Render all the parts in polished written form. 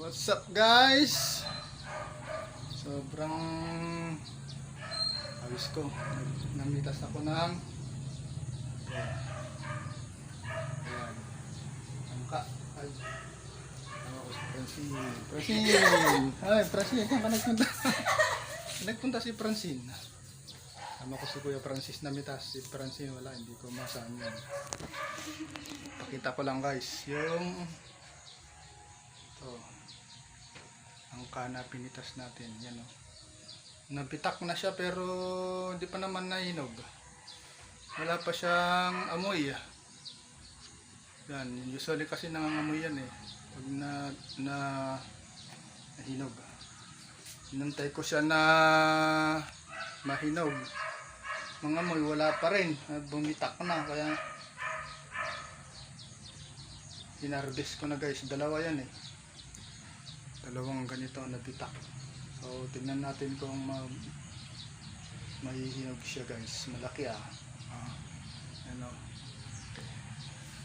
What's up guys? Sobrang ayos ko. Namitas ako ng ayan. Angka. Ay. Tama ko si Francine. Francine! Ay, Francine. Yan ka nagpunta. Nagpunta si Francine. Tama ko si Kuya Francis namitas. Si Francine wala. Hindi ko masaan yun. Pakita ko lang guys. Yung ang kana pinitas natin, yan o. Nabitak na siya pero hindi pa naman nahinog. Wala pa siyang amoy. Yan, usually kasi nangangamoy yan eh. Pag nahinog. Inantay ko siya na mahinog. Mangamoy, wala pa rin. Bumitak na, kaya hinarvest ko na guys. Dalawa yan eh. Dalawang ganito na bitak. So tingnan natin kung mahihinog siya guys. Malaki ano.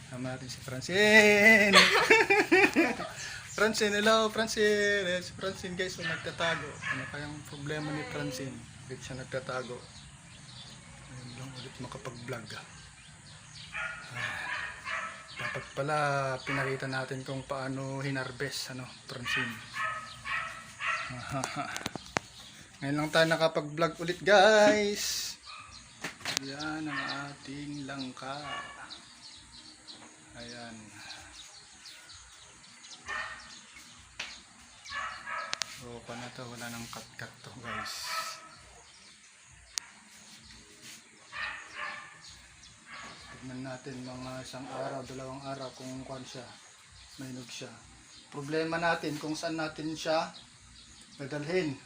Sama natin si Francine. Francine, hello Francine. Si Francine guys nagtatago. Ano kayang problema ni Francine? Bakit siya nagtatago? Ayun lang ulit makapag-vlog. Dapat pala pinakita natin kung paano hinarvest Francine. Ngayon lang tayo nakapag-vlog ulit guys. Yan ang ating langka. Ayan. So paano to, wala nang cut-cut to guys. Tignan natin mga isang araw, dalawang araw kung kuan siya, mahinog siya. Problema natin kung saan natin siya dadalhin.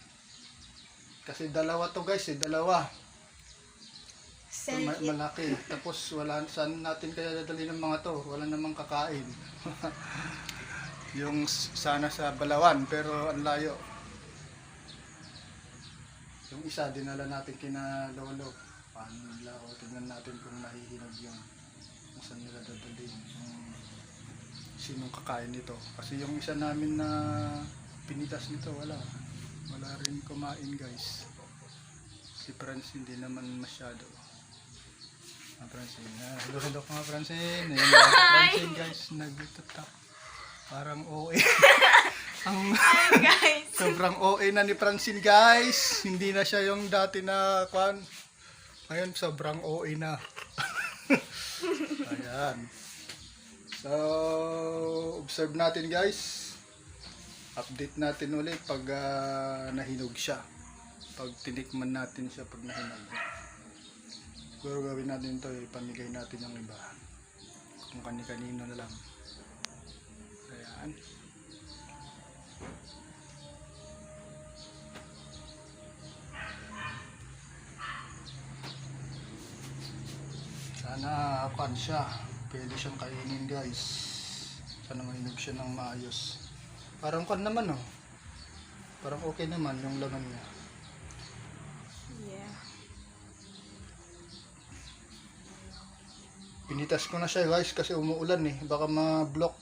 Kasi dalawa to guys dalawa. So, malaki. Tapos wala saan natin kaya dadalhin ng mga to. Wala namang kakain. Yung sana sa Balawan pero ang layo. Yung isa dinala natin kina Lolo. Paano nila o tingnan natin kung nahihinog yung kung saan nila dadalhin. Sinong kakain nito. Kasi yung isa namin na pinitas nito wala rin kumain guys. Si Francine hindi naman masyado. Francine, hello mga Francine. Ayan, Francine guys nagtatak parang OA. Guys. Sobrang OA na ni Francine guys. Hindi na siya yung dati na kwan. Ngayon sobrang OA na. Ayan. So observe natin guys. Update natin ulit pag nahinog siya. Pag tinikman natin siya pag nahinog. Siguro gawin natin ito, ipamigay natin yung iba. Kung kani-kanino na lang. Ayan. Sana apan siya. Pwede siyang kainin guys. Sana mahinog siya ng maayos. Parang kan naman parang okay naman yung laman niya. Yeah. Pinitas ko na siya guys kasi umuulan baka ma-block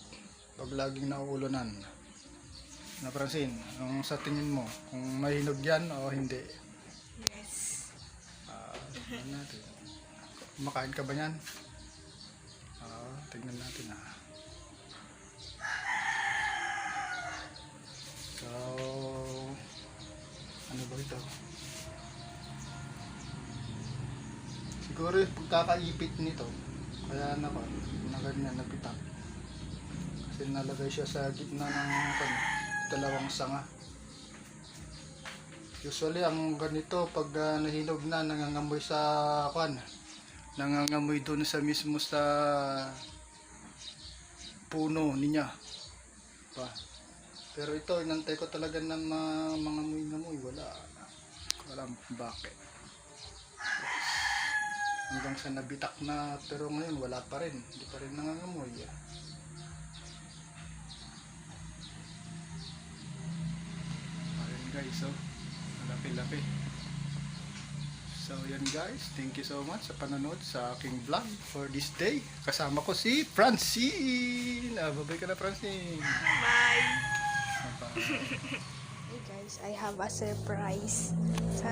pag laging nauulanan. Na Francine, ang sa tingin mo kung mahinog yan o hindi? Yes. Tignan natin. Kumakain ka ba yan? Tignan natin So, ano ba ito? Siguro pagkakaipit nito, kaya na ganyan napitak. Kasi nalagay siya sa gitna ng dalawang sanga. Usually ang ganito pag nahinog na nangangamoy sa nangangamoy doon sa mismo sa puno niya. Pero ito, inantay ko talaga na mga ngamoy. Walang bakit. Hanggang sa nabitak na, pero ngayon wala pa rin. Hindi pa rin nangangamoy. Ayan guys, malaki-laki. So yan guys, thank you so much sa panonood sa aking vlog for this day. Kasama ko si Francine. Babay ka na Francine. Bye. Bye. Hey guys, I have a surprise. Sabi